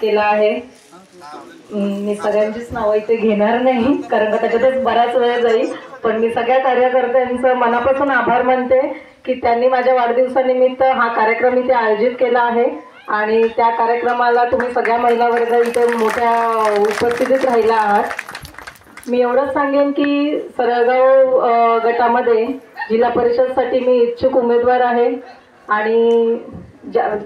केला आहे। मी सगळ्यांचीच नावं इथे घेणार नाही कारण का त्याच्यातच बराच वेळ जाईल, पण मी सगळ्या कार्यकर्त्यांचं मनापासून आभार मानते की त्यांनी माझ्या वाढदिवसानिमित्त हा कार्यक्रम इथे आयोजित केला आहे आणि त्या कार्यक्रमाला तुम्ही सगळ्या महिला वर्ग इथे मोठ्या उपस्थितीत राहिला आहात। मी एवढंच सांगेन की सरळगाव गटामध्ये जिल्हा परिषदसाठी मी इच्छुक उमेदवार आहे आणि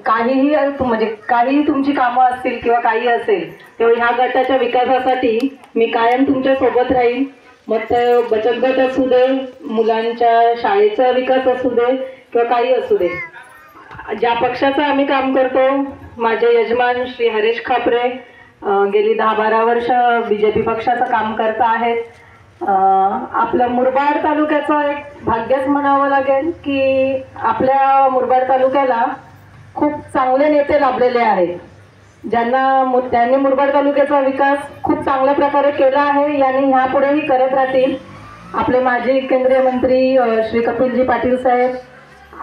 काहीही तुमची कामं असतील किंवा काही असेल तेव्हा ह्या गटाच्या विकासासाठी मी कायम तुमच्या सोबत राहील। मग ते बचत गट असू दे, मुलांच्या शाळेचा विकास असू दे किंवा काही असू दे, ज्या पक्षाचं आम्ही काम करतो, माझे यजमान श्री हरीश खापरे गेली 10-12 वर्ष BJP पक्षाचं काम करत आहेत। आपल्या मुरबाड तालुक्याचं एक भाग्यच म्हणावं लागेल की आपल्या मुरबाड तालुक्याला खूप चांगले नेते लाभलेले आहेत, त्यांनी मुरबाड तालुक्याचा विकास खूप चांगल्या प्रकारे केला आहे यांनी ह्यापुढेही करत राहतील। आपले माजी केंद्रीय मंत्री श्री कपिलजी पाटील साहेब,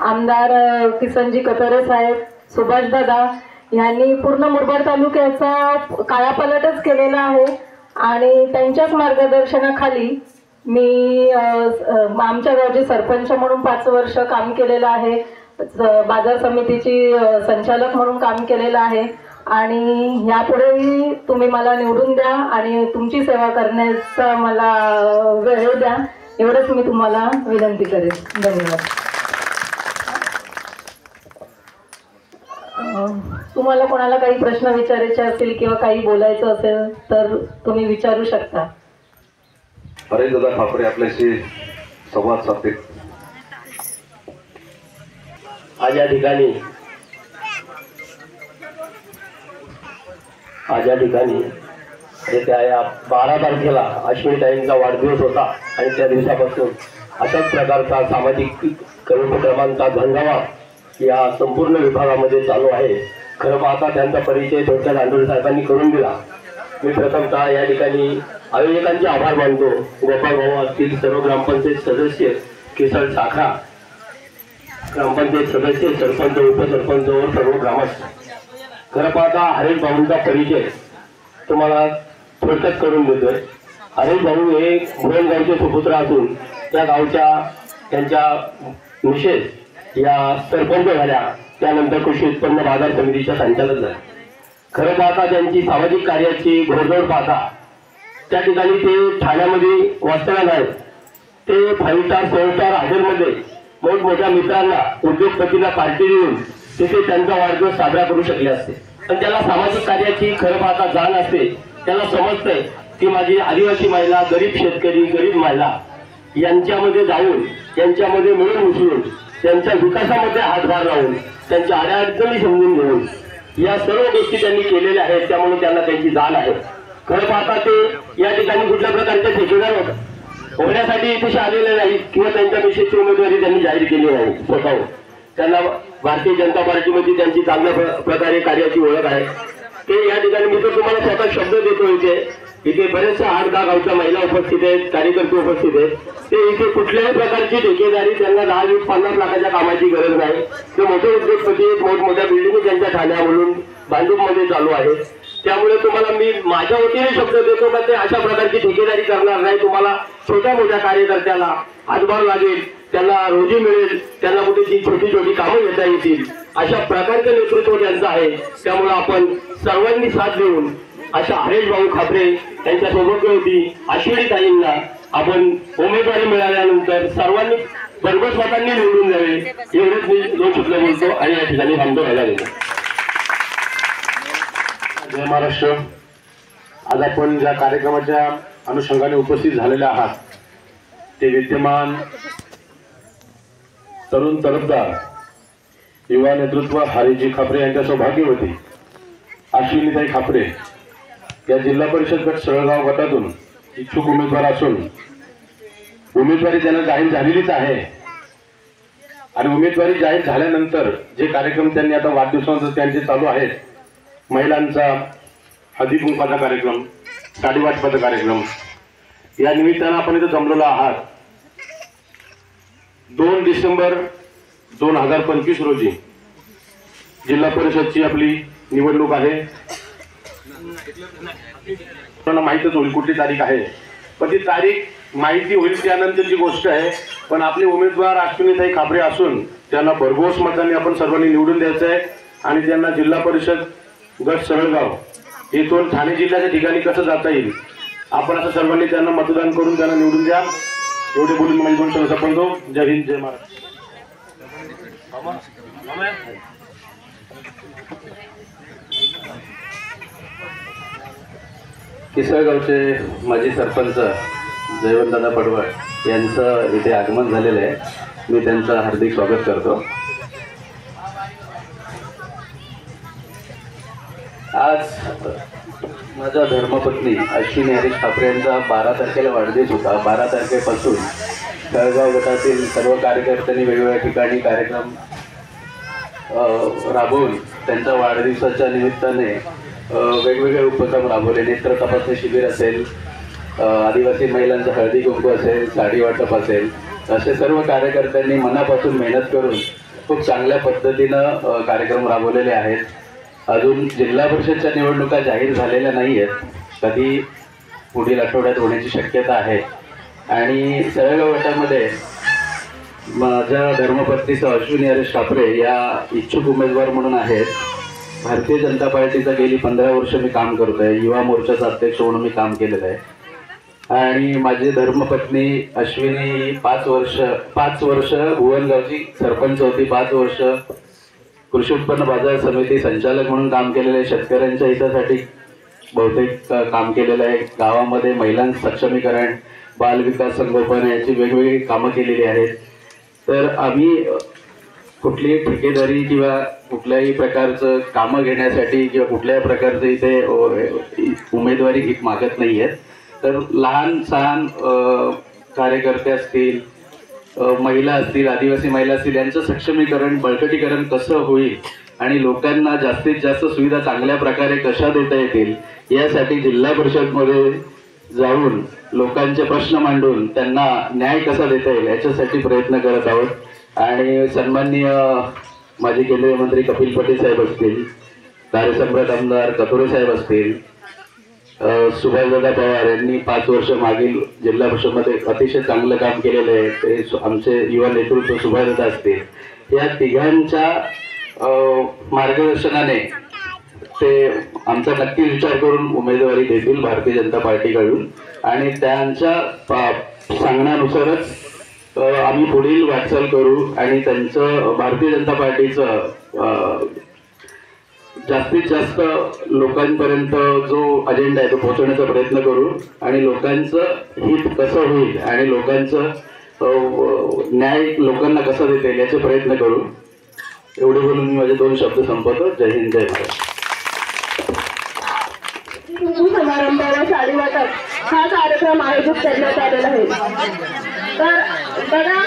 आमदार किसनजी कतरे साहेब, सुभाष दादा यांनी पूर्ण मुरबाड तालुक्याचा कायापालटच केलेला आहे आणि त्यांच्याच मार्गदर्शनाखाली मी आमच्या गावचे सरपंच म्हणून 5 वर्ष काम केलेलं आहे, बाजार समितीची संचालक म्हणून काम केलेलं आहे आणि यापुढेही तुम्ही मला निवडून द्या आणि तुमची सेवा करण्याचा मला वेळ द्या, एवढंच मी तुम्हाला विनंती करेन। धन्यवाद। तुम्हाला कोणाला काही प्रश्न विचारायचे असतील किंवा काही बोलायचं असेल तर तुम्ही विचारू शकता। हरीश दादा खापरे आपल्याशी संवाद साधतील। आज या ठिकाणी 12 तारखेला अश्विनीताईंचा वाढदिवस होता आणि त्या दिवसापासून अशाच प्रकारचा सामाजिक उपक्रमांचा झंझावात या संपूर्ण विभागामध्ये चालू आहे। खरं पाहता त्यांचा परिचय थोडक्यात आंदोलन साहेबांनी करून दिला। मी प्रथमतः या ठिकाणी आयोजकांचे आभार मानतो। गोपाळ भाऊ असतील, सर्व ग्रामपंचायत सदस्य, केसळ साखरा ग्रामपंचायत सदस्य, सरपंच, उपसरपंच व सर्व ग्रामस्थ। खरं पाहता हरीश भाऊंचा परिचय तुम्हाला थोडक्यात करून देतोय। हरीश भाऊ हे भुवनगावचे सुपुत्र असून त्या गावच्या त्यांच्या मिसेस या सरपंच झाल्या, त्यानंतर कृषी उत्पन्न बाजार समितीच्या संचालक झाल्या। खरं पाहता त्यांची सामाजिक कार्याची घोडदौड पाहता त्या ठिकाणी ते ठाण्यामध्ये वास्तव्यात आहेत, ते 5 स्टार 4 स्टार हॉटेलमध्ये मोठमोठ्या मित्रांना, उद्योगपतींना पार्टी देऊन तिथे त्यांचा वाढदिवस साजरा करू शकले असते, पण त्याला सामाजिक कार्याची खरं पाहता जाण असते। त्याला समजतंय की माझी आदिवासी महिला, गरीब शेतकरी, गरीब महिला यांच्यामध्ये जाऊन, यांच्यामध्ये मिळून मिसळून, त्यांच्या विकासामध्ये हातभार लावून, त्यांच्या अडचणी समजून घेऊन या सर्व गोष्टी त्यांनी केलेल्या आहेत, त्यामुळे त्यांना त्यांची जाण आहे। खरं पाहता ते या ठिकाणी कुठल्या प्रकारचे ठेकेदार होण्यासाठी इथे आलेले नाहीत किंवा त्यांच्या मिसेसची उमेदवारी त्यांनी जाहीर केली नाही स्वतःहून। त्यांना भारतीय जनता पार्टीमध्ये त्यांची चांगल्या प्रकारे कार्याची ओळख आहे। ते या ठिकाणी मी तर तुम्हाला स्वतः शब्द देतो, इथे बरेचशा 8-10 गावच्या महिला उपस्थित आहेत, कार्यकर्ते उपस्थित आहेत। ते इथे कुठल्याही प्रकारची ठेकेदारी, त्यांना 10-20-50 लाखाच्या कामाची गरज नाही। ते मोठे उद्योगपती, मोठमोठ्या बिल्डिंग त्यांच्या ठाण्यावरून बांधूकमध्ये चालू आहे, त्यामुळे तुम्हाला मी माझ्या वतीने शब्द देतो का ते अशा प्रकारची ठेकेदारी करणार नाही। तुम्हाला छोट्या मोठ्या कार्यकर्त्याला हातभार लागेल, त्यांना रोजी मिळेल, त्यांना कुठे छोटी छोटी कामं घेता येतील, अशा प्रकारचं नेतृत्व त्यांचं आहे। त्यामुळे आपण सर्वांनी साथ देऊन अशा हरीश भाऊ खापरे यांच्या सोबत होती अश्विनीताईंना आपण उमेदवारी मिळाल्यानंतर सर्वांनी बरोबरस्वतांनी निवडून द्यावे, एवढेच मी 2 शब्द बोलतो आणि या ठिकाणी थांबतो व्हायला गेलो। जय महाराष्ट्र। आज आपण ज्या कार्यक्रमाच्या अनुषंगाने उपस्थित झालेले आहात ते विद्यमान तरुण तरफदार युवा नेतृत्व हरीशजी खापरे यांच्या सौभाग्यवती अश्विनीताई खापरे या जिल्हा परिषद गट सरळगाव गटातून इच्छुक उमेदवार असून उमेदवारी त्यांना जाहीर झालेलीच आहे आणि उमेदवारी जाहीर झाल्यानंतर जे कार्यक्रम त्यांनी आता वाढदिवसानंतर त्यांचे चालू आहेत, महिलांचा हळदी कुंकवाचा कार्यक्रम, साडी वाटपाचा कार्यक्रम, या निमित्तानं आपण इथे जमलेलो आहात। 2 डिसेंबर 2025 रोजी जिल्हा परिषदची आपली निवडणूक आहे। मला माहीतच होईल कुठली तारीख आहे, पण ती तारीख माहिती होईल त्यानंतरची गोष्ट आहे. पण आपले उमेदवार अश्विनीताई खापरे असून त्यांना भरघोस मतांनी आपण सर्वांनी निवडून द्यायचं आहे आणि त्यांना जिल्हा परिषद गट सरळगाव इथून ठाणे जिल्ह्याच्या ठिकाणी कसं जाता येईल आपण असं सर्वांनी त्यांना मतदान करून त्यांना निवडून द्या. एवढे बोलून माझे दोन शब्द संपवतो. जय हिंद, जय महाराष्ट्र. किसळगावचे माजी सरपंच जयवंतदादा पडवळ यांचं इथे आगमन झालेलं आहे. मी त्यांचं हार्दिक स्वागत करतो. आज माझ्या धर्मपत्नी अश्विनी हरीश खापरे यांचा 12 तारखेला वाढदिवस होता. 12 तारखेपासून तळगाव गटातील सर्व कार्यकर्त्यांनी वेगवेगळ्या ठिकाणी कार्यक्रम राबवून त्यांच्या वाढदिवसाच्या निमित्ताने वेगवेगळे उपक्रम राबवले. नेत्र तपासणी शिबिर असेल, आदिवासी महिलांचा हळदी कुंकू असेल, साडी वाटप असेल, असे सर्व कार्यकर्त्यांनी मनापासून मेहनत करून खूप चांगल्या पद्धतीनं कार्यक्रम राबवलेले आहेत. अजून जिल्हा परिषदच्या निवडणुका जाहीर झालेल्या नाही आहेत, कधी पुढील आठवड्यात होण्याची शक्यता आहे. आणि सरळगाव गटामध्ये माझ्या धर्मपत्नीचं अश्विनी हरीश खापरे या इच्छुक उमेदवार म्हणून आहेत. भारतीय जनता पार्टीचं गेली 15 वर्ष मी काम करतो आहे. युवा मोर्चाचा अध्यक्ष म्हणून मी काम केलेलं आहे. आणि माझी धर्मपत्नी अश्विनी 5 वर्ष भुवनगावची सरपंच होती. 5 वर्ष कृषी उत्पन्न बाजार समिती संचालक म्हणून काम केलेलं आहे. शेतकऱ्यांच्या हितासाठी बहुतेक काम केलेलं आहे. गावामध्ये महिलांचं सक्षमीकरण, बालविकास, संगोपन याची वेगवेगळी कामं केलेली आहेत. तर आम्ही कुठलीही ठेकेदारी किंवा कुठल्याही प्रकारचं कामं घेण्यासाठी किंवा कुठल्याही प्रकारचं इथे उमेदवारी मागत नाही आहेत. तर लहान सहान कार्यकर्ते असतील, महिला असतील, आदिवासी महिला असतील, यांचं सक्षमीकरण, बळकटीकरण कसं होईल आणि लोकांना जास्तीत जास्त सुविधा चांगल्या प्रकारे कशा देता येतील यासाठी जिल्हा परिषदमध्ये जाऊन लोकांचे प्रश्न मांडून त्यांना न्याय कसा देता येईल याच्यासाठी प्रयत्न करत आहोत. आणि सन्माननीय माजी केंद्रीय मंत्री कपिल पटेल साहेब असतील, कार्यसम्राट आमदार कथोरे साहेब असतील, सुभाषदादा पवार यांनी 5 वर्ष मागील जिल्हा परिषदमध्ये अतिशय चांगलं काम केलेलं आहे. ते आमचे युवा नेतृत्व सुभाषदादा असतील, या तिघांच्या मार्गदर्शनाने ते आमचा नक्की विचार करून उमेदवारी देतील भारतीय जनता पार्टीकडून. आणि त्यांच्या सांगण्यानुसारच आम्ही पुढील वाटचाल करू आणि त्यांचं भारतीय जनता पार्टीचं जास्तीत जास्त लोकांपर्यंत जो अजेंडा आहे तो पोहोचवण्याचा प्रयत्न करू आणि लोकांचं हित कसं होईल आणि लोकांचं न्याय लोकांना कसा देता येईल याचे प्रयत्न करू. एवढे बोलून मी माझे 2 शब्द संपवतो. जय हिंद, जय महाराष्ट्र. समारंभ व साडी वाटप हा कार्यक्रम आयोजित करण्यात आलेला आहे. तर बघा,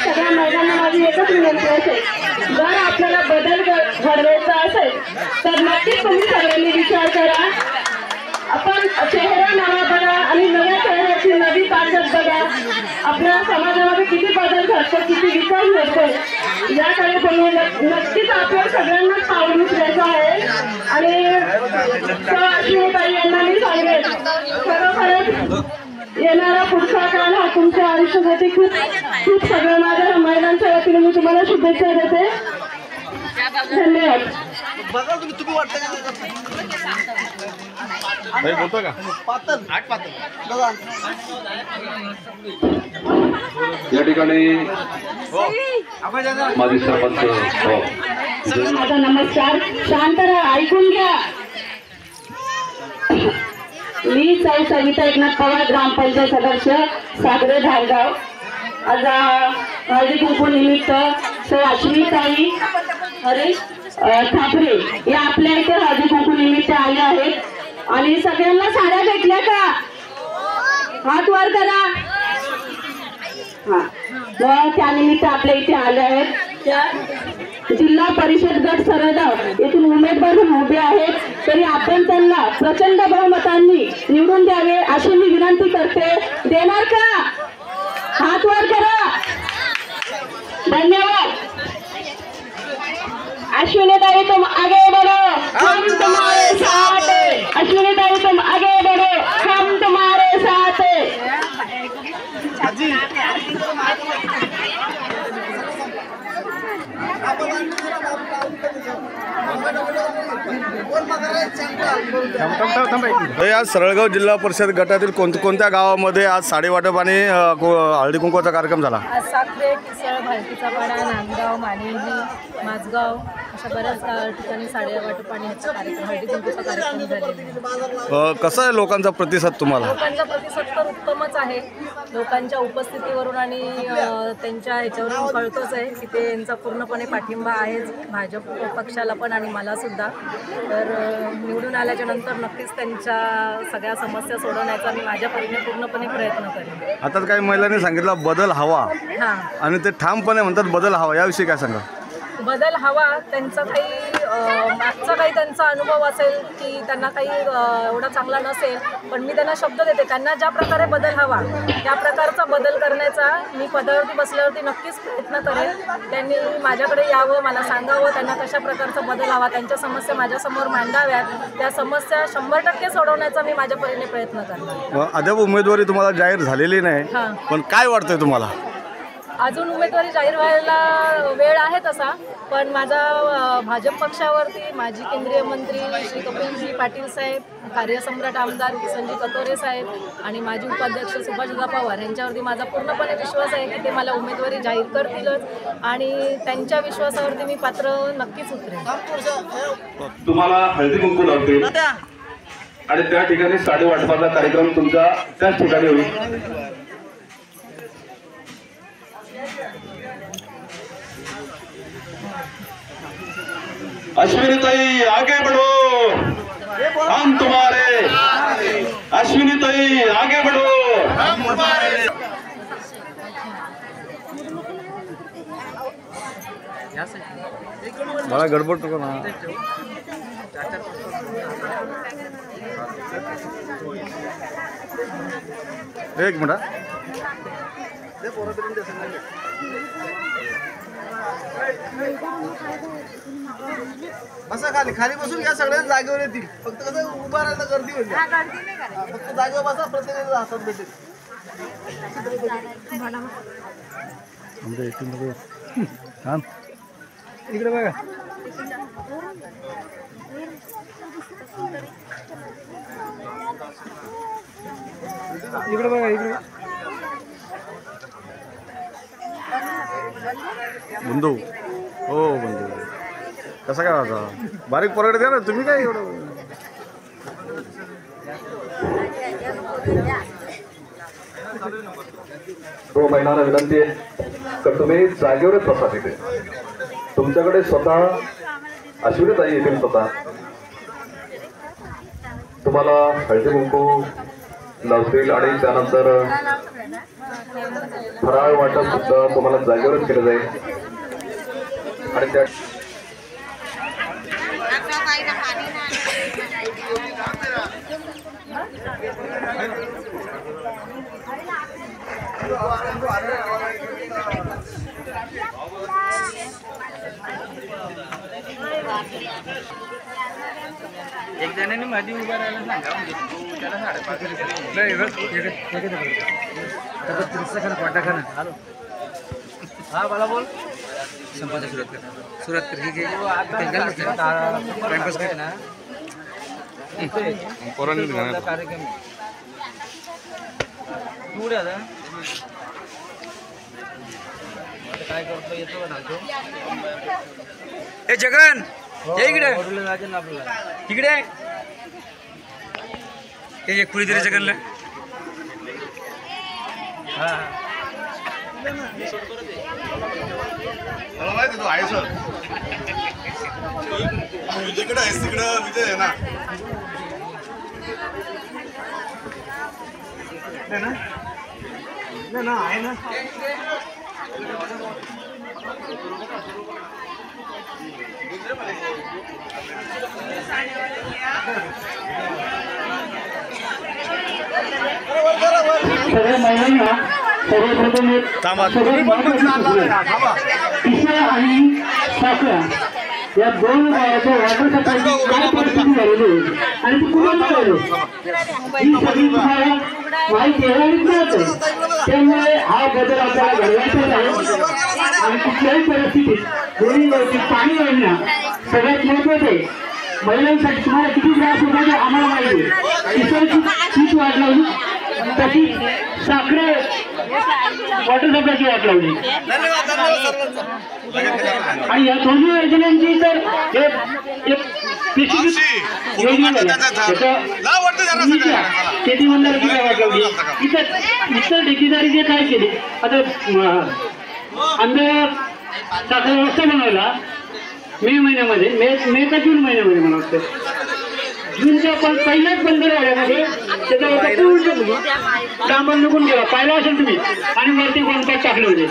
सगळ्या महिलांना माझी एकच विनंती असेल, जर आपल्याला बदल घडवायचा असेल तर नक्कीच तुम्ही सगळ्यांनी विचार करा. आपण चेहरा नवा बघा आणि नव्या चेहऱ्याची नवी ताकद बघा. आपल्या समाजामध्ये किती बदल घडतो, किती विकास घडतो याकडे तुम्ही नक्कीच आपल्या सगळ्यांना पाऊल उचलायचं आहे. आणि अश्विनीताई यांना मी सांगेन, खरोखरच येणारा पुढचा काळ हा तुमच्या आयुष्यासाठी खूप खूप सगळ्या माझ्या महिलांच्या वतीने मी तुम्हाला शुभेच्छा देते. धन्यवाद. या ठिकाणी माजी सरपंच माझा नमस्कार. शांत राहा, ऐकून घ्या. मी सौ सविता एकनाथ पवार, ग्रामपंचायत सदस्य, सागरे, धारगाव. आज हळदी कुंकू निमित्त सौ अश्विनीताई हरीश खापरे या आपल्या इथे हळदी कुंकू निमित्त आले आहेत. आणि सगळ्यांना साड्या भेटल्या का? हात वर करा. हा, मग त्यानिमित्त आपल्या इथे आले आहेत. त्या जिल्हा परिषद गट सरळगाव येथून उमेदवार उभे आहेत, तरी आपण त्यांना प्रचंड बहुमतांनी निवडून द्यावे अशी मी विनंती करते. देणार का? हात वर करा. धन्यवाद. अश्विनीताई तुम आगे बढ़ो, हम तुम्हारे साथ हैं. अश्विनी ताई तुम आगे बढ़ो, हम तुम्हारे साथ हैं। आज सरळगाव जिल्हा परिषद गटातील कोणत्या गावामध्ये आज साडी वाटप आणि हळदी कुंकवाचा कार्यक्रम झाला? आज साखरे, किसळ, भालकीचा पाडा, नांदगाव, मानेली, माझगाव अशा बऱ्याच ठिकाणी साड्या वाटप आणि ह्याचा कार्यक्रम, हळदी कुंकूचा कार्यक्रम झालेला. कसा आहे लोकांचा प्रतिसाद तुम्हाला? लोकांचा प्रतिसाद तर उत्तमच आहे. लोकांच्या उपस्थितीवरून आणि त्यांच्या ह्याच्यावरून कळतोच आहे की ते यांचा पूर्णपणे पाठिंबा आहेच भाजप पक्षाला पण आणि मला सुद्धा. तर निवडून आल्याच्या नंतर नक्कीच त्यांच्या सगळ्या समस्या सोडवण्याचा मी माझ्या परीने पूर्णपणे प्रयत्न करेन. आता काही महिलांनी सांगितलं बदल हवा हां, आणि ते ठामपणे म्हणतात बदल हवा, याविषयी काय सांगा? बदल हवा. त्यांचा काही मागचा काही त्यांचा अनुभव असेल की त्यांना काही एवढा चांगला नसेल, पण मी त्यांना शब्द देते त्यांना ज्या प्रकारे बदल हवा त्या प्रकारचा बदल करण्याचा मी पदावरती बसल्यावरती नक्कीच प्रयत्न करेन. त्यांनी माझ्याकडे यावं, मला सांगावं त्यांना कशा प्रकारचा बदल हवा, त्यांच्या समस्या माझ्यासमोर मांडाव्यात, त्या समस्या 100% सोडवण्याचा मी माझ्या परीने प्रयत्न करणार. अद्याप उमेदवारी तुम्हाला जाहीर झालेली नाही, हां, पण काय वाटतंय तुम्हाला? अजून उमेदवारी जाहीर व्हायला वेळ आहे तसा, पण माझा भाजप पक्षावरती माजी केंद्रीय मंत्री श्री कपिलजी पाटील साहेब, कार्यसम्राट आमदार किसनजी कतोरे साहेब आणि माजी उपाध्यक्ष सुभाषदा पवार यांच्यावरती माझा पूर्णपणे विश्वास आहे की ते मला उमेदवारी जाहीर करतीलच आणि त्यांच्या विश्वासावरती मी पात्र नक्कीच उतरेन. तुम्हाला हळदी कुंकू लावतील आणि त्या ठिकाणी साडी वाटपाचा कार्यक्रम तुमचा त्याच ठिकाणी होईल. अश्विनी ताई आगे बढ़ो, हम तुम्हारे. अश्विनी ताई आगे बढ़ो, हम तुम्हारे. मला गडबड नको ना. एक मिनिट. बसा खाली खाली बसून घ्या, सगळ्या जागेवर येतील. फक्त कसं उभा राहायला गर्दी होईल. फक्त जागेवर बसा, प्रत्येकाच्या हातात भेटेल. इकडे बघा. इकडे बघा, इकडे. बंधू, हो बंधू, कसं काय होता? बारीक पराठे द्या ना तुम्ही, काय एवढं? तो महिलांना विनंती आहे तर तुम्ही जागेवरच बसा. तिथे तुमच्याकडे स्वतः अश्विनी ताई येतील, स्वतः तुम्हाला हळदी कुंकू लावतील आणि त्यानंतर फराळ वाटप सुद्धा तुम्हाला जागेवरच केलं जाईल. आणि त्या एक जणांनी मध्ये उभा राहायला सांगा, म्हणजे त्याला 5.5 हॅलो. हा मला बोल. संपाचा सुरुवात कर टाइमपास काय ना कार्यक्रम पुढे आता काय करतो येतो ना जगन इकडे आपल्याला इकडे ते एक पुढे तरी जगनला. हा मला माहिती तू आहे सर. विजयकडे आहेस, तिकडं विजय आहे ना. ना आहे ना. सगळ्या महिलांना सर्वप्रथम किसळ आणि साखरा या दोन वाटपासाठी काय परिस्थिती झालेली होती आणि ती कुणाला झाली ही सगळी तुम्हाला माहिती आहे आणि कळत. त्यामुळे हा बदल आपल्याला घडवायचाच आहे आणि कुठल्याही परिस्थितीत दोन्ही पाणी वाढणं सगळ्यात महत्वाचं आहे. महिलांसाठी तुम्हाला किती त्रास होता ते आम्हाला माहिती आहे. किसनची पीठ वाट लावली, तशीच साखरे वॉटर सप्लायची वाट लावली आणि या दोन्ही योजनांची तर एक स्पेसिफिक योजना शेती मंडळाची काय वाट लावली. इतर ठेकेदारी जे काय केले आता आंबे साखर व्यवस्था बनवायला मे महिन्यामध्ये मे का जून महिन्यामध्ये मला वाटतं जूनच्या पहिल्याच बंदरवाड्यामध्ये त्याचा होता पूर्ण डांबर निघून गेला. पाहिला असेल तुम्ही आणि वरती कॉन्ट्रॅक्ट टाकले होते.